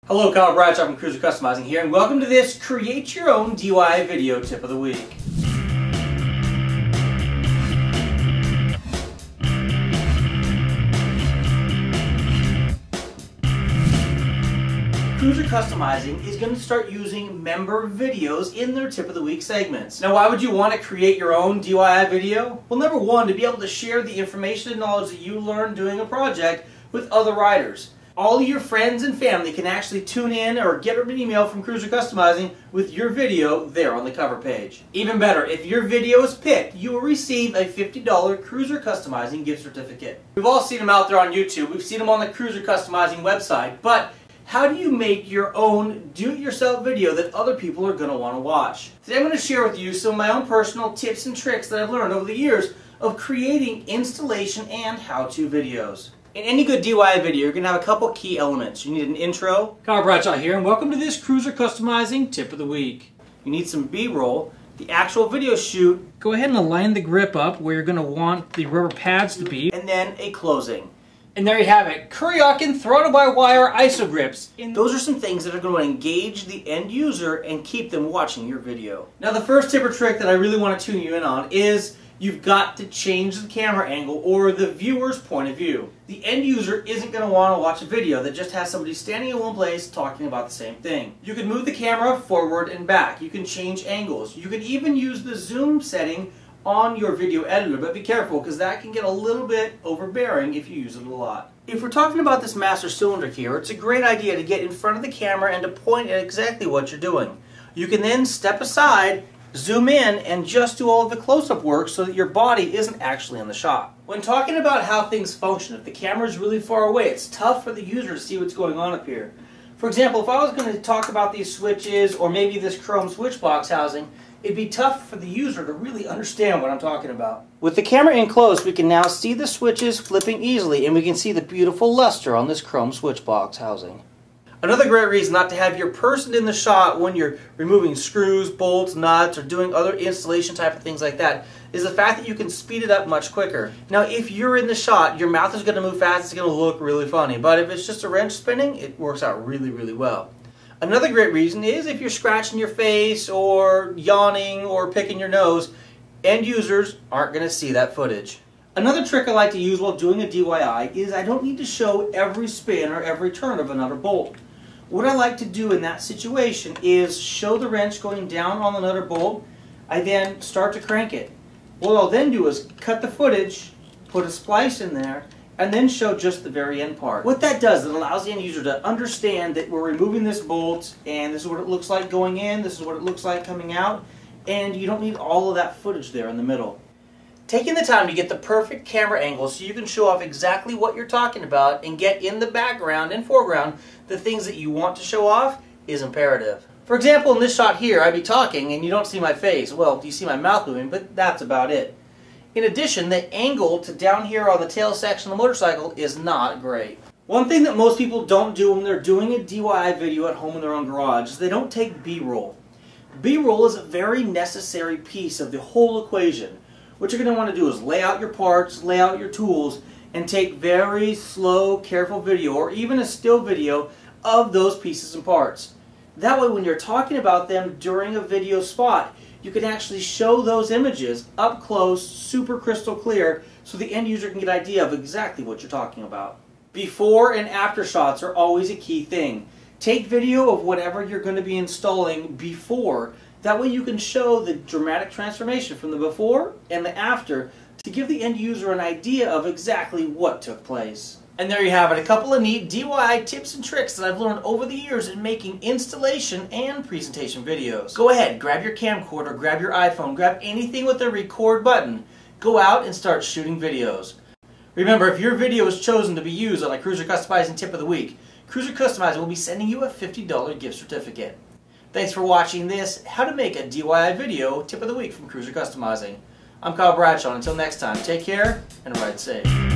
Hello, Kyle Bradshaw from Cruiser Customizing here, and welcome to this Create Your Own DIY Video Tip of the Week. Cruiser Customizing is going to start using member videos in their Tip of the Week segments. Now, why would you want to create your own DIY video? Well, number one, to be able to share the information and knowledge that you learned doing a project with other riders. All your friends and family can actually tune in or get an email from Cruiser Customizing with your video there on the cover page. Even better, if your video is picked, you will receive a $50 Cruiser Customizing gift certificate. We've all seen them out there on YouTube. We've seen them on the Cruiser Customizing website. But how do you make your own do-it-yourself video that other people are going to want to watch? Today I'm going to share with you some of my own personal tips and tricks that I've learned over the years of creating installation and how-to videos. In any good DIY video, you're going to have a couple key elements. You need an intro. Kyle Bradshaw here, and welcome to this Cruiser Customizing Tip of the Week. You need some B-roll, the actual video shoot. Go ahead and align the grip up where you're going to want the rubber pads to be. And then a closing. And there you have it, Kuryokin throttle-by-wire ISO grips. Those are some things that are going to engage the end user and keep them watching your video. Now the first tip or trick that I really want to tune you in on is you've got to change the camera angle or the viewer's point of view. The end user isn't going to want to watch a video that just has somebody standing in one place talking about the same thing. You can move the camera forward and back. You can change angles. You can even use the zoom setting on your video editor, but be careful because that can get a little bit overbearing if you use it a lot. If we're talking about this master cylinder here, it's a great idea to get in front of the camera and to point at exactly what you're doing. You can then step aside, zoom in, and just do all of the close-up work so that your body isn't actually in the shot. When talking about how things function, if the camera is really far away, it's tough for the user to see what's going on up here. For example, if I was going to talk about these switches or maybe this chrome switch box housing, it'd be tough for the user to really understand what I'm talking about. With the camera in close, we can now see the switches flipping easily, and we can see the beautiful luster on this chrome switch box housing. Another great reason not to have your person in the shot when you're removing screws, bolts, nuts, or doing other installation type of things like that is the fact that you can speed it up much quicker. Now, if you're in the shot, your mouth is going to move fast, it's going to look really funny, but if it's just a wrench spinning, it works out really, really well. Another great reason is if you're scratching your face or yawning or picking your nose, end users aren't going to see that footage. Another trick I like to use while doing a DIY is I don't need to show every spin or every turn of another bolt. What I like to do in that situation is show the wrench going down on another bolt. I then start to crank it. What I'll then do is cut the footage, put a splice in there, and then show just the very end part. What that does, it allows the end user to understand that we're removing this bolt, and this is what it looks like going in, this is what it looks like coming out, and you don't need all of that footage there in the middle. Taking the time to get the perfect camera angle so you can show off exactly what you're talking about and get in the background and foreground the things that you want to show off is imperative. For example, in this shot here, I'd be talking and you don't see my face. Well, you see my mouth moving, but that's about it. In addition, the angle to down here on the tail section of the motorcycle is not great. One thing that most people don't do when they're doing a DIY video at home in their own garage is they don't take B-roll. B-roll is a very necessary piece of the whole equation. What you're going to want to do is lay out your parts, lay out your tools, and take very slow, careful video, or even a still video of those pieces and parts. That way when you're talking about them during a video spot, you can actually show those images up close, super crystal clear, so the end user can get an idea of exactly what you're talking about. Before and after shots are always a key thing. Take video of whatever you're going to be installing before. That way you can show the dramatic transformation from the before and the after to give the end user an idea of exactly what took place. And there you have it, a couple of neat DIY tips and tricks that I've learned over the years in making installation and presentation videos. Go ahead, grab your camcorder, grab your iPhone, grab anything with a record button. Go out and start shooting videos. Remember, if your video is chosen to be used on a Cruiser Customizing Tip of the Week, Cruiser Customizing will be sending you a $50 gift certificate. Thanks for watching this How to Make a DIY Video Tip of the Week from Cruiser Customizing. I'm Kyle Bradshaw. Until next time, take care and ride safe.